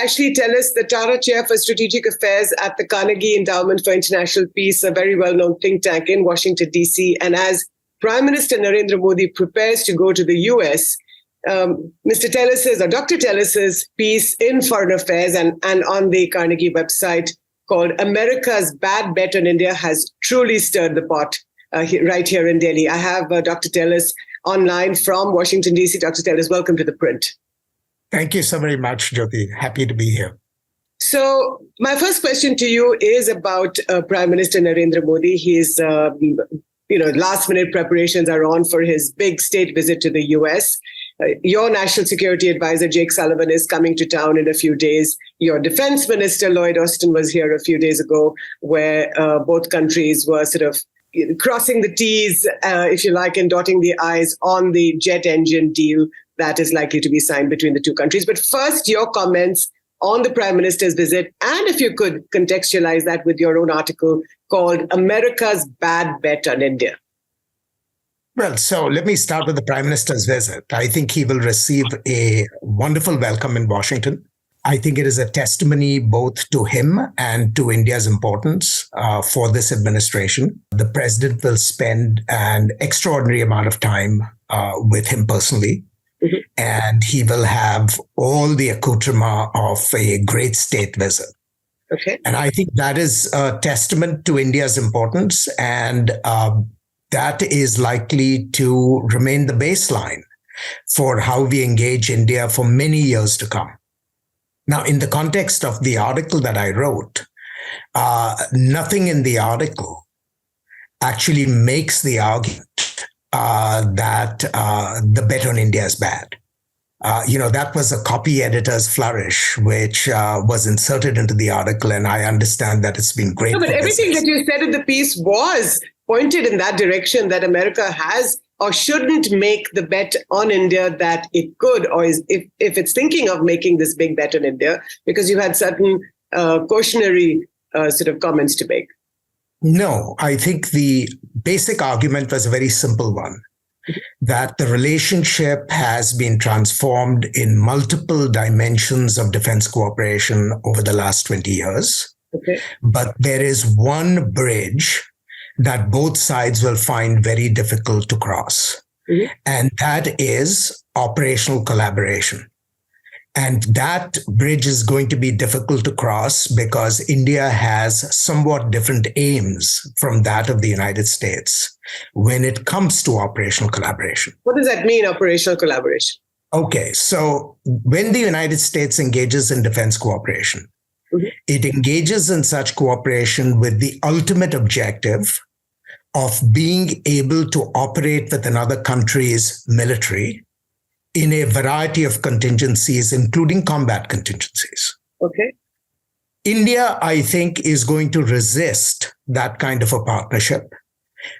Ashley Tellis, the Tata Chair for Strategic Affairs at the Carnegie Endowment for International Peace, a very well-known think tank in Washington, D.C. And as Prime Minister Narendra Modi prepares to go to the U.S., Mr. Tellis's or Dr. Tellis's piece in Foreign Affairs and on the Carnegie website called America's Bad Bet on India has truly stirred the pot right here in Delhi. I have Dr. Tellis online from Washington, D.C. Dr. Tellis, welcome to ThePrint. Thank you so very much, Jyoti. Happy to be here. So my first question to you is about Prime Minister Narendra Modi. His last minute preparations are on for his big state visit to the U.S. Your National Security Advisor, Jake Sullivan, is coming to town in a few days. Your Defense Minister, Lloyd Austin, was here a few days ago, where both countries were sort of crossing the T's, if you like, and dotting the I's on the jet engine deal that is likely to be signed between the two countries. But first, your comments on the Prime Minister's visit, and if you could contextualize that with your own article called America's Bad Bet on India. Well, so let me start with the Prime Minister's visit. I think he will receive a wonderful welcome in Washington. I think it is a testimony both to him and to India's importance for this administration. The president will spend an extraordinary amount of time with him personally. Mm-hmm. And he will have all the accoutrement of a great state visit. Okay. And I think that is a testament to India's importance, and that is likely to remain the baseline for how we engage India for many years to come. Now, in the context of the article that I wrote, nothing in the article actually makes the argument that the bet on India is bad. That was a copy editor's flourish, which was inserted into the article, and I understand that it's been great. No, but everything that you said in the piece was pointed in that direction, that America has or shouldn't make the bet on India that it could, or if it's thinking of making this big bet on India, because you had certain cautionary sort of comments to make. No, I think the basic argument was a very simple one, that the relationship has been transformed in multiple dimensions of defense cooperation over the last 20 years. Okay. But there is one bridge that both sides will find very difficult to cross. Mm-hmm. And that is operational collaboration. And that bridge is going to be difficult to cross because India has somewhat different aims from that of the United States when it comes to operational collaboration. What does that mean, operational collaboration? Okay, so when the United States engages in defense cooperation, mm-hmm. it engages in such cooperation with the ultimate objective of being able to operate with another country's military in a variety of contingencies, including combat contingencies. Okay. India, I think, is going to resist that kind of a partnership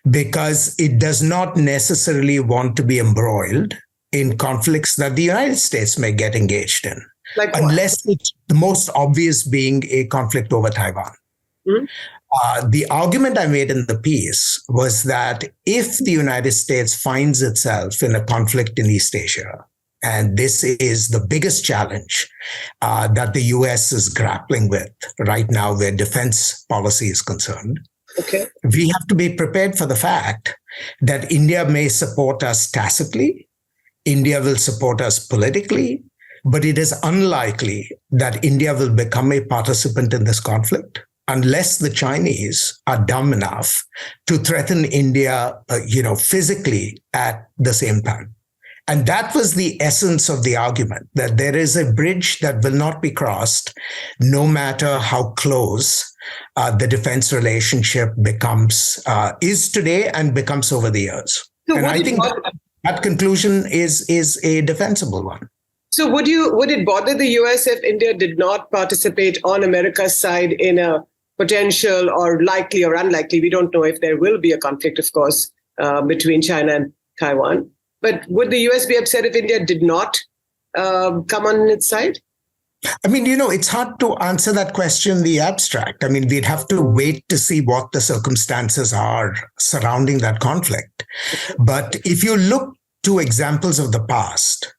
because it does not necessarily want to be embroiled in conflicts that the United States may get engaged in, like unless it's the most obvious being a conflict over Taiwan. Mm-hmm. The argument I made in the piece was that if the United States finds itself in a conflict in East Asia, and this is the biggest challenge that the US is grappling with right now where defense policy is concerned, okay. we have to be prepared for the fact that India may support us tacitly, India will support us politically, but it is unlikely that India will become a participant in this conflict unless the Chinese are dumb enough to threaten India, physically at the same time. And that was the essence of the argument, that there is a bridge that will not be crossed, no matter how close the defense relationship is today and becomes over the years. So and I think that conclusion is a defensible one. So would it bother the US if India did not participate on America's side in a potential or likely or unlikely, we don't know if there will be a conflict, of course, between China and Taiwan. But would the US be upset if India did not come on its side? I mean, it's hard to answer that question in the abstract. I mean, we'd have to wait to see what the circumstances are surrounding that conflict. But if you look to examples of the past,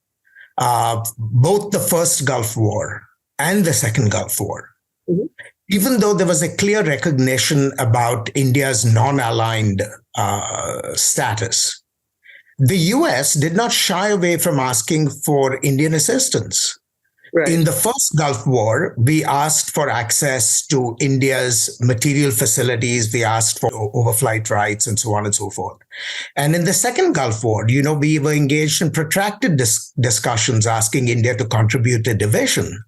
both the first Gulf War and the Second Gulf War, Mhm. even though there was a clear recognition about India's non-aligned status, the US did not shy away from asking for Indian assistance. Right. In the first Gulf War, we asked for access to India's material facilities. We asked for overflight rights and so on and so forth. And in the second Gulf War, we were engaged in protracted discussions asking India to contribute a division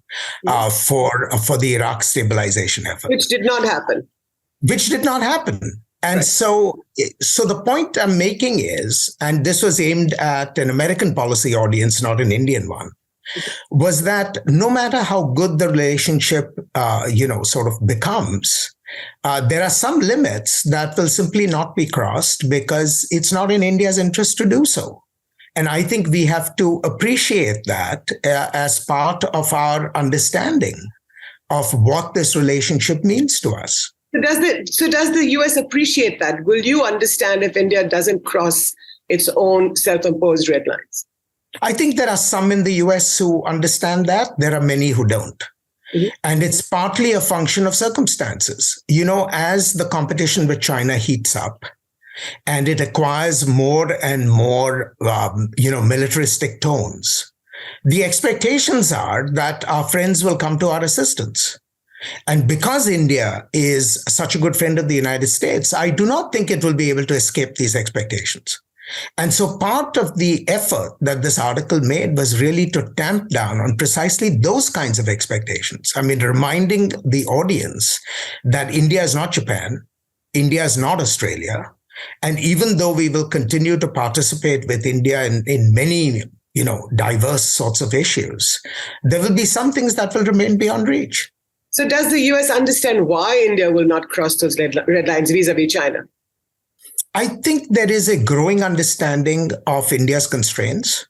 for the Iraq stabilization effort. Which did not happen. And so the point I'm making is, and this was aimed at an American policy audience, not an Indian one, was that no matter how good the relationship, sort of becomes, there are some limits that will simply not be crossed because it's not in India's interest to do so. And I think we have to appreciate that as part of our understanding of what this relationship means to us. So does the US appreciate that? Will you understand if India doesn't cross its own self-imposed red lines? I think there are some in the US who understand that. There are many who don't. Mm-hmm. And it's partly a function of circumstances. As the competition with China heats up and it acquires more and more, militaristic tones, the expectations are that our friends will come to our assistance. And because India is such a good friend of the United States, I do not think it will be able to escape these expectations. And so part of the effort that this article made was really to tamp down on precisely those kinds of expectations. I mean, reminding the audience that India is not Japan, India is not Australia. And even though we will continue to participate with India in many, diverse sorts of issues, there will be some things that will remain beyond reach. So does the US understand why India will not cross those red lines vis-a-vis China? I think there is a growing understanding of India's constraints.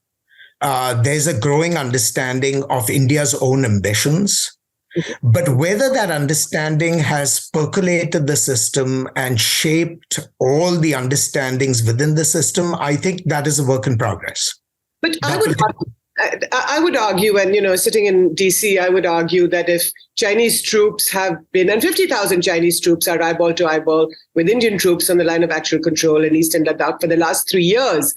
There's a growing understanding of India's own ambitions. Mm-hmm. But whether that understanding has percolated the system and shaped all the understandings within the system, I think that is a work in progress. But I would argue, and sitting in DC, I would argue that if Chinese troops have been, and 50,000 Chinese troops are eyeball to eyeball with Indian troops on the line of actual control in Eastern Ladakh for the last 3 years,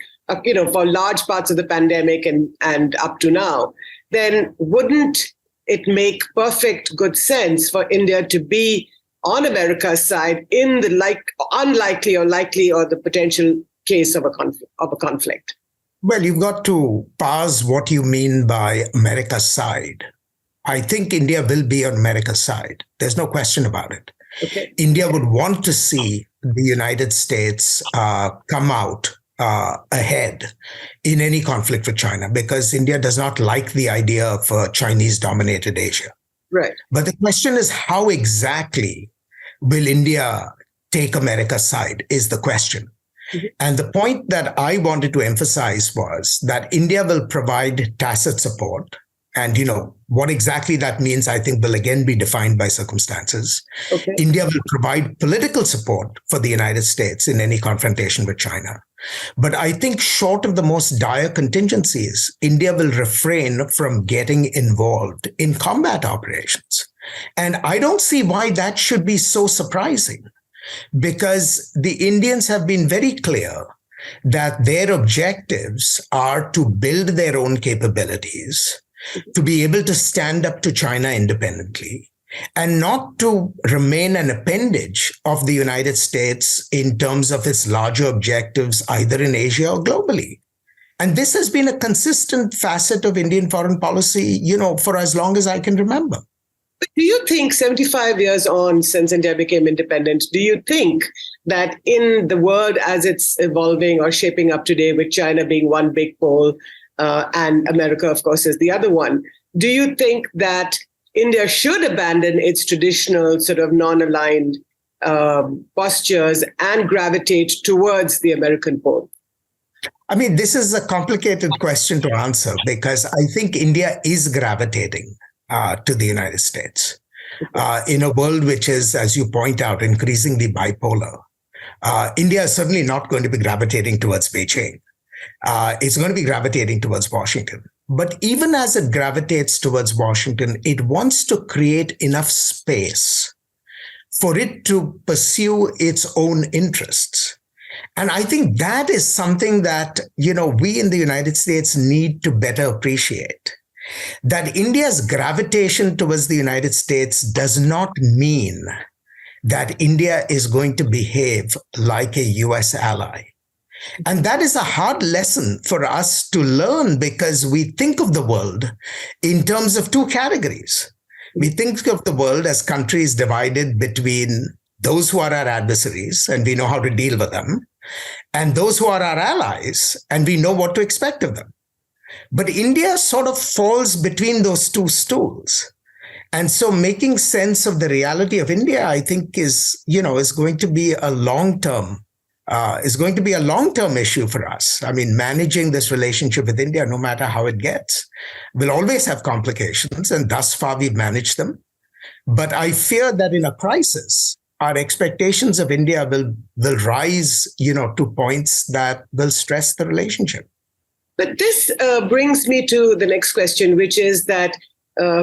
for large parts of the pandemic and up to now, then wouldn't it make perfect good sense for India to be on America's side in the unlikely or likely or the potential case of a conflict? Well, you've got to parse what you mean by America's side. I think India will be on America's side. There's no question about it. Okay. India would want to see the United States come out ahead in any conflict with China because India does not like the idea of a Chinese-dominated Asia. Right. But the question is, how exactly will India take America's side is the question. Mm-hmm. And the point that I wanted to emphasize was that India will provide tacit support. And, what exactly that means, I think, will again be defined by circumstances. Okay. India will provide political support for the United States in any confrontation with China. But I think short of the most dire contingencies, India will refrain from getting involved in combat operations. And I don't see why that should be so surprising. Because the Indians have been very clear that their objectives are to build their own capabilities, to be able to stand up to China independently, and not to remain an appendage of the United States in terms of its larger objectives, either in Asia or globally. And this has been a consistent facet of Indian foreign policy, for as long as I can remember. Do you think 75 years on since India became independent, do you think that in the world as it's evolving or shaping up today with China being one big pole and America, of course, is the other one, do you think that India should abandon its traditional sort of non-aligned postures and gravitate towards the American pole? I mean, this is a complicated question to answer because I think India is gravitating to the United States. In a world which is, as you point out, increasingly bipolar, India is certainly not going to be gravitating towards Beijing. It's going to be gravitating towards Washington. But even as it gravitates towards Washington, it wants to create enough space for it to pursue its own interests. And I think that is something that, we in the United States need to better appreciate. That India's gravitation towards the United States does not mean that India is going to behave like a US ally. And that is a hard lesson for us to learn because we think of the world in terms of two categories. We think of the world as countries divided between those who are our adversaries, and we know how to deal with them, and those who are our allies, and we know what to expect of them. But India sort of falls between those two stools. And so making sense of the reality of India, I think, is going to be a long-term issue for us. I mean, managing this relationship with India, no matter how it gets, will always have complications, and thus far we've managed them. But I fear that in a crisis, our expectations of India will rise, to points that will stress the relationship. But this brings me to the next question, which is that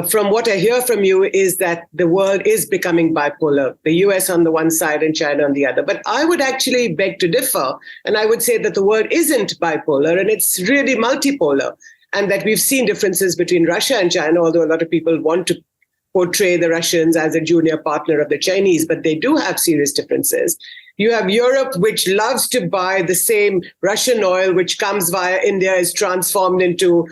from what I hear from you is that the world is becoming bipolar, the US on the one side and China on the other. But I would actually beg to differ. And I would say that the world isn't bipolar and it's really multipolar. And that we've seen differences between Russia and China, although a lot of people want to portray the Russians as a junior partner of the Chinese, but they do have serious differences. You have Europe, which loves to buy the same Russian oil, which comes via India, is transformed into,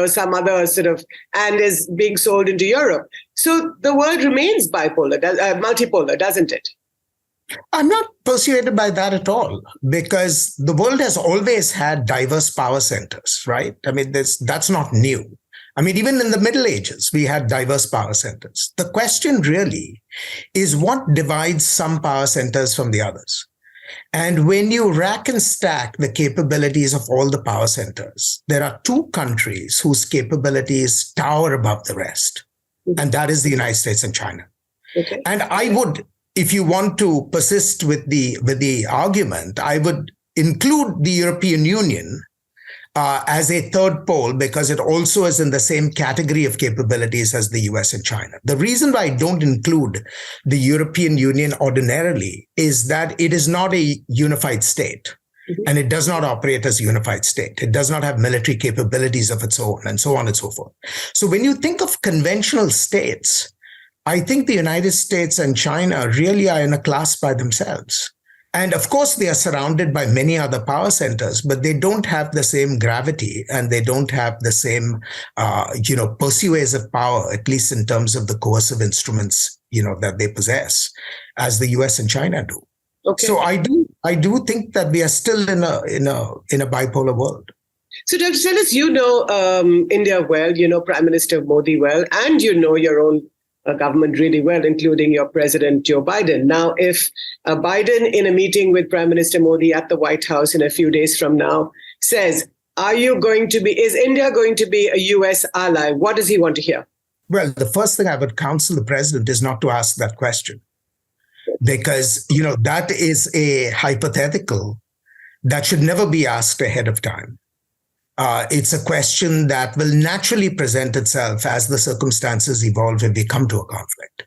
some other sort of, and is being sold into Europe. So the world remains multipolar, doesn't it? I'm not persuaded by that at all, because the world has always had diverse power centers, right? I mean, that's not new. I mean, even in the Middle Ages, we had diverse power centers. The question really is what divides some power centers from the others. And when you rack and stack the capabilities of all the power centers, there are two countries whose capabilities tower above the rest. And that is the United States and China. Okay. And I would, if you want to persist with the argument, I would include the European Union as a third pole, because it also is in the same category of capabilities as the US and China. The reason why I don't include the European Union ordinarily is that it is not a unified state, and it does not operate as a unified state. It does not have military capabilities of its own, and so on and so forth. So when you think of conventional states, I think the United States and China really are in a class by themselves. And of course, they are surrounded by many other power centers, but they don't have the same gravity and they don't have the same, persuasive power, at least in terms of the coercive instruments, that they possess, as the US and China do. Okay. So I do think that we are still in a bipolar world. So Dr. Tellis, India well, Prime Minister Modi well, and your own government really well, including your president, Joe Biden. Now, if Biden, in a meeting with Prime Minister Modi at the White House in a few days from now, says, is India going to be a US ally? What does he want to hear? Well, the first thing I would counsel the president is not to ask that question, because, that is a hypothetical that should never be asked ahead of time. It's a question that will naturally present itself as the circumstances evolve and we come to a conflict.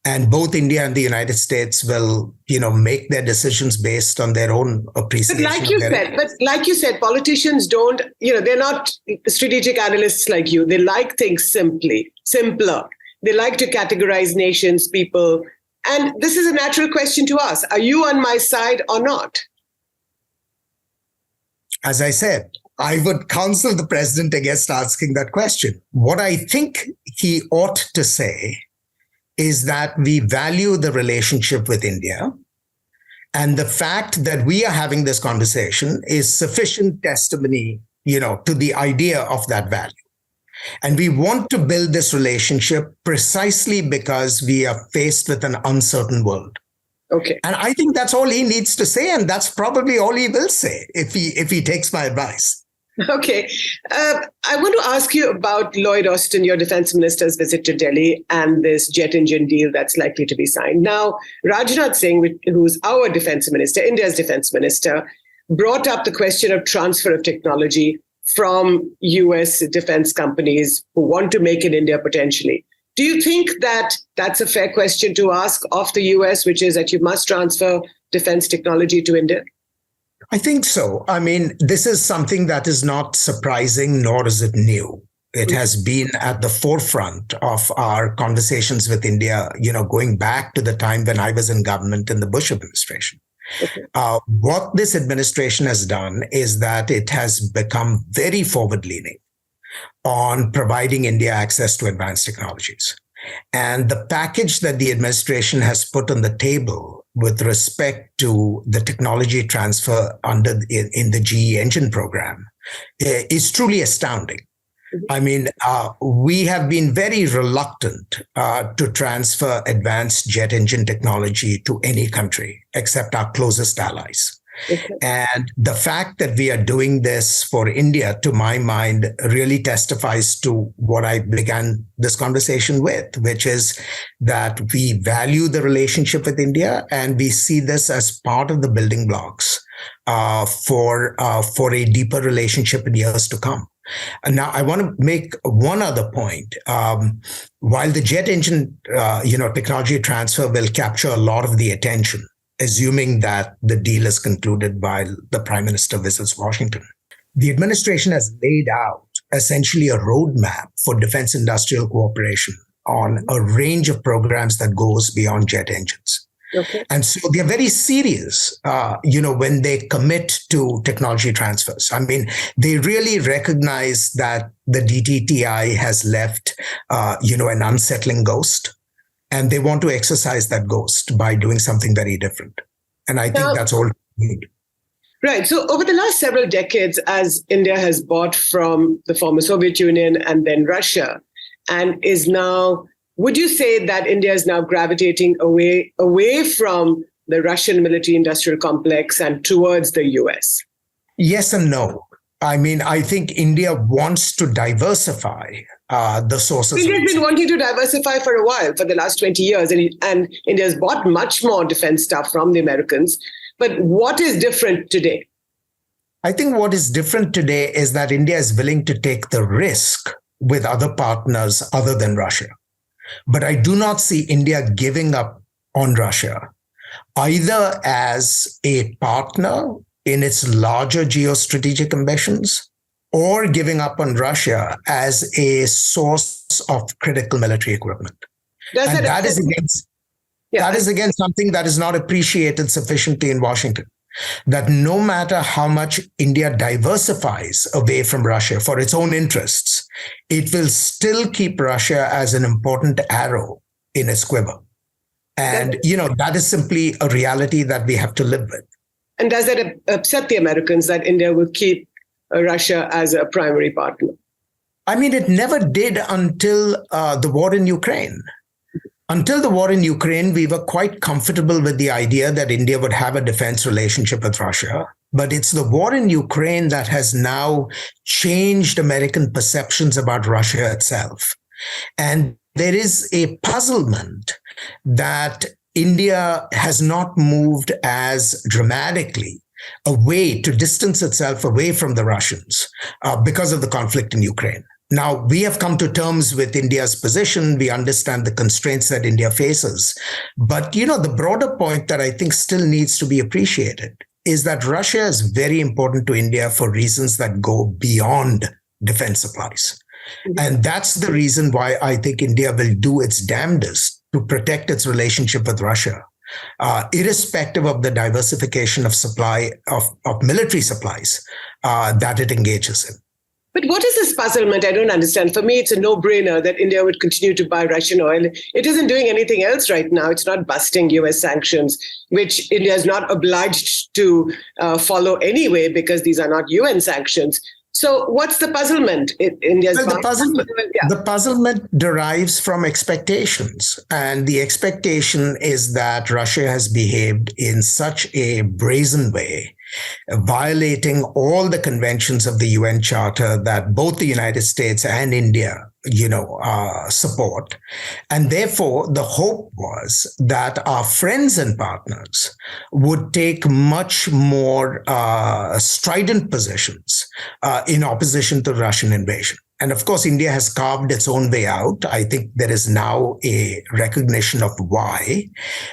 And both India and the United States will, make their decisions based on their own appreciation. But like you said, politicians don't, they're not strategic analysts like you. They like things simpler. They like to categorize nations, people. And this is a natural question to ask. Are you on my side or not? As I said, I would counsel the president against asking that question. What I think he ought to say is that we value the relationship with India, and the fact that we are having this conversation is sufficient testimony, to the idea of that value. And we want to build this relationship precisely because we are faced with an uncertain world. Okay. And I think that's all he needs to say, and that's probably all he will say if he takes my advice. Okay. I want to ask you about Lloyd Austin, your defense minister's visit to Delhi, and this jet engine deal that's likely to be signed. Now, Rajnath Singh, who's our defense minister, India's defense minister, brought up the question of transfer of technology from US defense companies who want to make in India potentially. Do you think that that's a fair question to ask of the US, which is that you must transfer defense technology to India? I think so. I mean, this is something that is not surprising, nor is it new. It has been at the forefront of our conversations with India, going back to the time when I was in government in the Bush administration. Okay. What this administration has done is that it has become very forward-leaning on providing India access to advanced technologies. And the package that the administration has put on the table with respect to the technology transfer in the GE engine program is truly astounding. I mean, we have been very reluctant to transfer advanced jet engine technology to any country except our closest allies. Okay. And the fact that we are doing this for India, to my mind, really testifies to what I began this conversation with, which is that we value the relationship with India and we see this as part of the building blocks for a deeper relationship in years to come. And now I want to make one other point. While the jet engine, technology transfer will capture a lot of the attention, assuming that the deal is concluded while the Prime Minister visits Washington, the administration has laid out essentially a roadmap for defense industrial cooperation on a range of programs that goes beyond jet engines. Okay. And so they're very serious, when they commit to technology transfers. I mean, they really recognize that the DTTI has left, an unsettling ghost, and they want to exercise that ghost by doing something very different. And I think that's all we need. Right. So over the last several decades, as India has bought from the former Soviet Union and then Russia, and is now, would you say that India is now gravitating away from the Russian military-industrial complex and towards the US? Yes and no. I mean, I think India wants to diversify the sources. India's been wanting to diversify for a while, for the last 20 years, and India has bought much more defense stuff from the Americans. But what is different today? I think what is different today is that India is willing to take the risk with other partners other than Russia. But I do not see India giving up on Russia, either as a partner in its larger geostrategic ambitions, or giving up on Russia as a source of critical military equipment. That is again something that is not appreciated sufficiently in Washington. That no matter how much India diversifies away from Russia for its own interests, it will still keep Russia as an important arrow in its quiver. And, that is simply a reality that we have to live with. And does that upset the Americans that India will keep Russia as a primary partner? I mean, it never did until the war in Ukraine. Until the war in Ukraine, we were quite comfortable with the idea that India would have a defense relationship with Russia. But it's the war in Ukraine that has now changed American perceptions about Russia itself. And there is a puzzlement that India has not moved as dramatically away to distance itself away from the Russians because of the conflict in Ukraine. Now, we have come to terms with India's position. We understand the constraints that India faces. But, the broader point that I think still needs to be appreciated is that Russia is very important to India for reasons that go beyond defense supplies. Mm-hmm. And that's the reason why I think India will do its damnedest to protect its relationship with Russia, irrespective of the diversification of supply of military supplies that it engages in. But what is this puzzlement? I don't understand. For me, it's a no-brainer that India would continue to buy Russian oil. It isn't doing anything else right now. It's not busting US sanctions, which India is not obliged to follow anyway, because these are not UN sanctions. So what's the puzzlement? The puzzlement derives from expectations. And the expectation is that Russia has behaved in such a brazen way violating all the conventions of the UN Charter that both the United States and India, support. And therefore, the hope was that our friends and partners would take much more strident positions in opposition to Russian invasion. And of course, India has carved its own way out. I think there is now a recognition of why.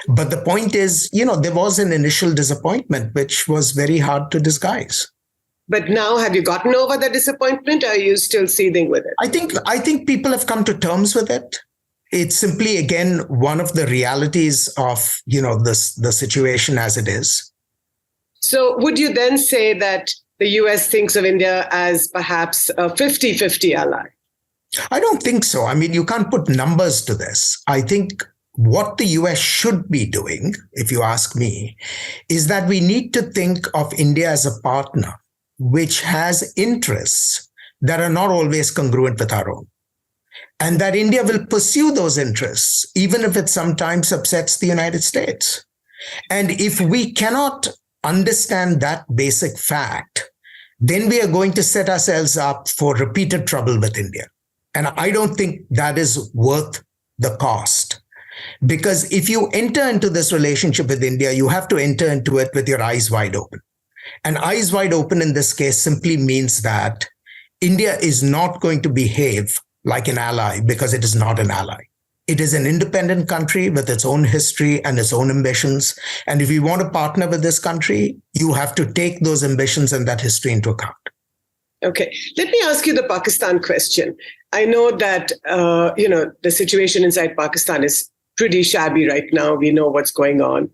But the point is, there was an initial disappointment, which was very hard to disguise. But now, have you gotten over the disappointment? Or are you still seething with it? I think people have come to terms with it. It's simply, again, one of the realities of, the situation as it is. So would you then say that the US thinks of India as perhaps a 50-50 ally? I don't think so. I mean, you can't put numbers to this. I think what the US should be doing, if you ask me, is that we need to think of India as a partner which has interests that are not always congruent with our own. And that India will pursue those interests, even if it sometimes upsets the United States. And if we cannot understand that basic fact, then we are going to set ourselves up for repeated trouble with India. And I don't think that is worth the cost. Because if you enter into this relationship with India, you have to enter into it with your eyes wide open. And eyes wide open in this case simply means that India is not going to behave like an ally because it is not an ally. It is an independent country with its own history and its own ambitions. And if you want to partner with this country, you have to take those ambitions and that history into account. Okay. Let me ask you the Pakistan question. I know that, the situation inside Pakistan is pretty shabby right now. We know what's going on.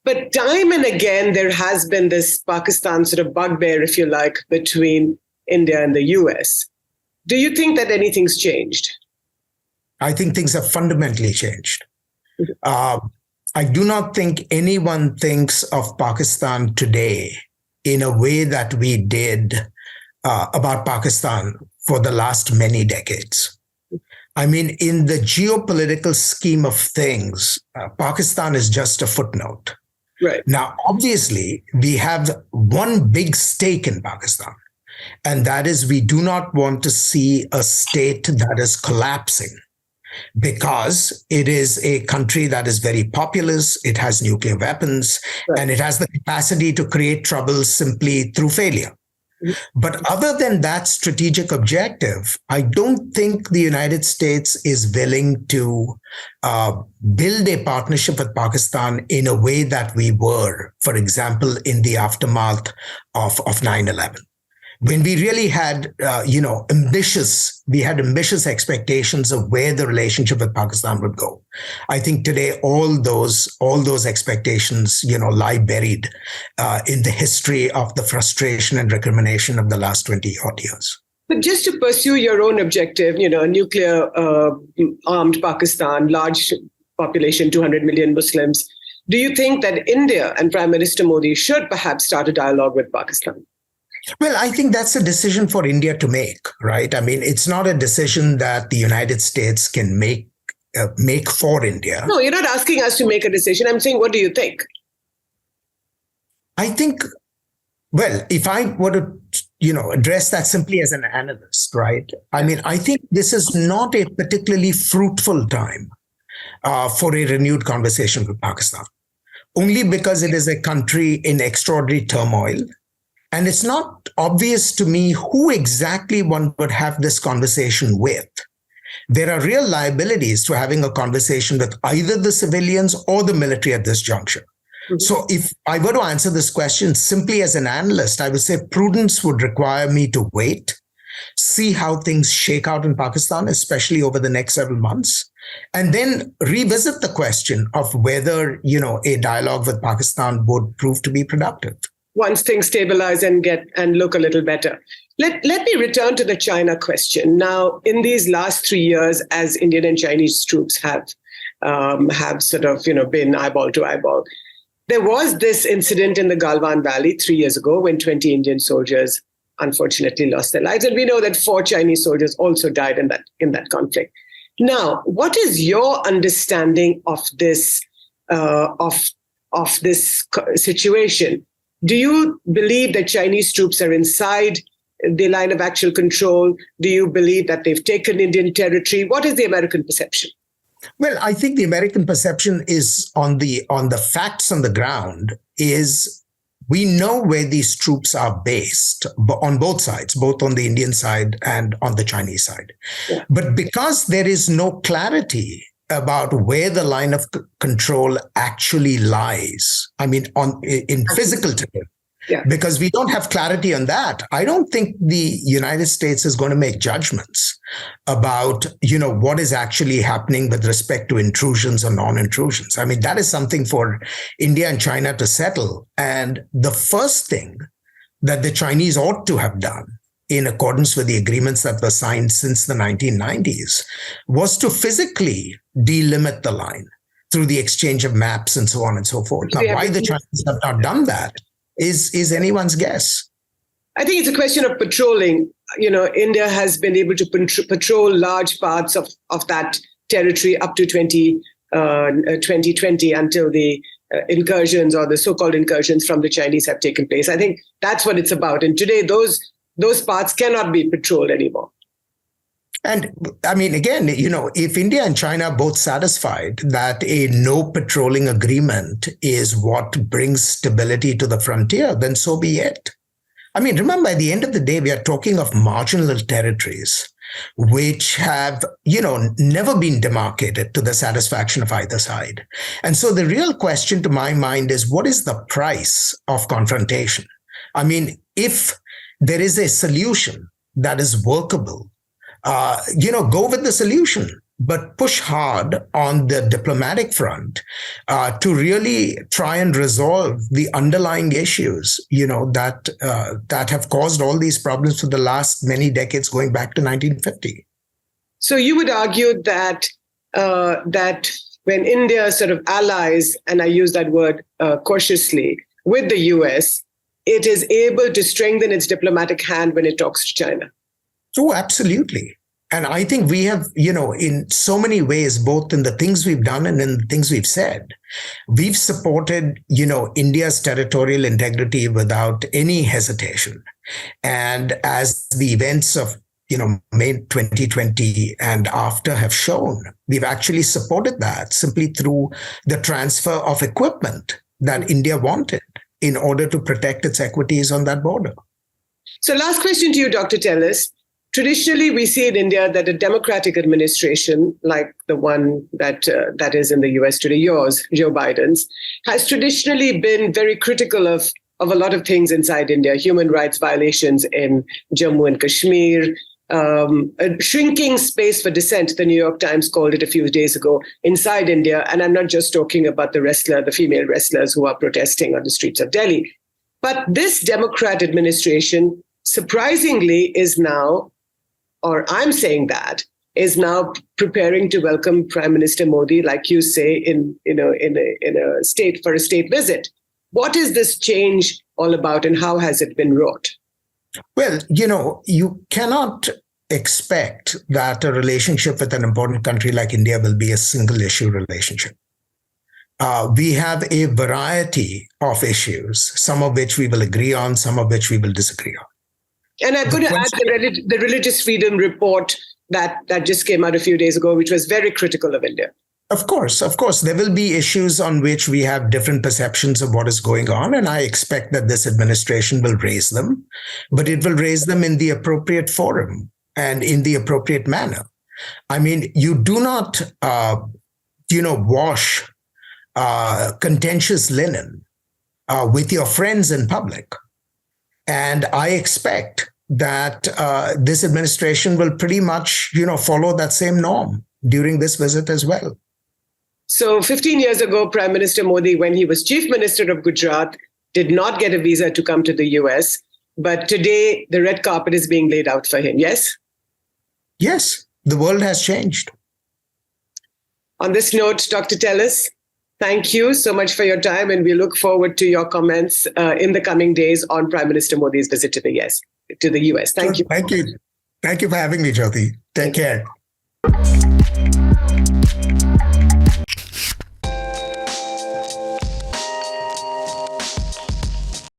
But time and again, there has been this Pakistan sort of bugbear, if you like, between India and the US. Do you think that anything's changed? I think things have fundamentally changed. I do not think anyone thinks of Pakistan today in a way that we did about Pakistan for the last many decades. I mean, in the geopolitical scheme of things, Pakistan is just a footnote. Right. Now, obviously, we have one big stake in Pakistan, and that is we do not want to see a state that is collapsing because it is a country that is very populous, it has nuclear weapons, right, and it has the capacity to create trouble simply through failure. But other than that strategic objective, I don't think the United States is willing to build a partnership with Pakistan in a way that we were, for example, in the aftermath of 9/11. When we really had, ambitious expectations of where the relationship with Pakistan would go. I think today all those expectations, lie buried in the history of the frustration and recrimination of the last 20 odd years. But just to pursue your own objective, nuclear armed Pakistan, large population, 200 million Muslims, do you think that India and Prime Minister Modi should perhaps start a dialogue with Pakistan? Well, I think that's a decision for India to make, right? I mean, it's not a decision that the United States can make for India. No, you're not asking us to make a decision. I'm saying, what do you think? I think, well, if I were to, address that simply as an analyst, right? I mean, I think this is not a particularly fruitful time for a renewed conversation with Pakistan, only because it is a country in extraordinary turmoil. And it's not obvious to me who exactly one would have this conversation with. There are real liabilities to having a conversation with either the civilians or the military at this juncture. Mm-hmm. So if I were to answer this question simply as an analyst, I would say prudence would require me to wait, see how things shake out in Pakistan, especially over the next several months, and then revisit the question of whether, a dialogue with Pakistan would prove to be productive. Once things stabilize and look a little better. Let me return to the China question. Now, in these last 3 years, as Indian and Chinese troops have sort of, been eyeball to eyeball, there was this incident in the Galwan Valley 3 years ago when 20 Indian soldiers unfortunately lost their lives. And we know that 4 Chinese soldiers also died in that conflict. Now, what is your understanding of this situation? Do you believe that Chinese troops are inside the line of actual control? Do you believe that they've taken Indian territory? What is the American perception? Well, I think the American perception is on the facts on the ground is we know where these troops are based on both sides, both on the Indian side and on the Chinese side. Yeah. But because there is no clarity about where the line of control actually lies, I mean, in physical terms, yeah. Because we don't have clarity on that, I don't think the United States is going to make judgments about, what is actually happening with respect to intrusions or non-intrusions. I mean, that is something for India and China to settle. And the first thing that the Chinese ought to have done, in accordance with the agreements that were signed since the 1990s, was to physically delimit the line through the exchange of maps and so on and so forth. Now, why the Chinese have not done that is anyone's guess. I think it's a question of patrolling. India has been able to patrol large parts of that territory up to 2020 until the incursions or the so-called incursions from the Chinese have taken place. I think that's what it's about. And today, those parts cannot be patrolled anymore. And I mean, again, if India and China are both satisfied that a no patrolling agreement is what brings stability to the frontier, then so be it. I mean, remember, at the end of the day, we are talking of marginal territories which have, never been demarcated to the satisfaction of either side. And so the real question to my mind is, what is the price of confrontation? I mean, if there is a solution that is workable, go with the solution, but push hard on the diplomatic front to really try and resolve the underlying issues, that have caused all these problems for the last many decades, going back to 1950. So you would argue that that when India sort of allies, and I use that word cautiously, with the US, it is able to strengthen its diplomatic hand when it talks to China. Oh, absolutely. And I think we have, in so many ways, both in the things we've done and in the things we've said, we've supported, India's territorial integrity without any hesitation. And as the events of, May 2020 and after have shown, we've actually supported that simply through the transfer of equipment that India wanted in order to protect its equities on that border. So last question to you, Dr. Tellis. Traditionally, we see in India that a democratic administration, like the one that is in the US today, yours, Joe Biden's, has traditionally been very critical of a lot of things inside India, human rights violations in Jammu and Kashmir, a shrinking space for dissent, the New York Times called it a few days ago, inside India. And I'm not just talking about the female wrestlers who are protesting on the streets of Delhi. But this Democrat administration, surprisingly, is now, or I'm saying that, is now preparing to welcome Prime Minister Modi, like you say, in a state visit. What is this change all about, and how has it been wrought? Well, you cannot expect that a relationship with an important country like India will be a single issue relationship. We have a variety of issues, some of which we will agree on, some of which we will disagree on. And I'm going to add the religious freedom report that just came out a few days ago, which was very critical of India. Of course. There will be issues on which we have different perceptions of what is going on. And I expect that this administration will raise them, but it will raise them in the appropriate forum and in the appropriate manner. I mean, you do not, wash contentious linen with your friends in public. And I expect that this administration will pretty much, follow that same norm during this visit as well. So 15 years ago, Prime Minister Modi, when he was Chief Minister of Gujarat, did not get a visa to come to the US. But today, the red carpet is being laid out for him, yes? Yes, the world has changed. On this note, Dr. Tellis, thank you so much for your time, and we look forward to your comments in the coming days on Prime Minister Modi's visit to the US. Thank you. Thank you. Thank you for having me, Jyoti. Take care.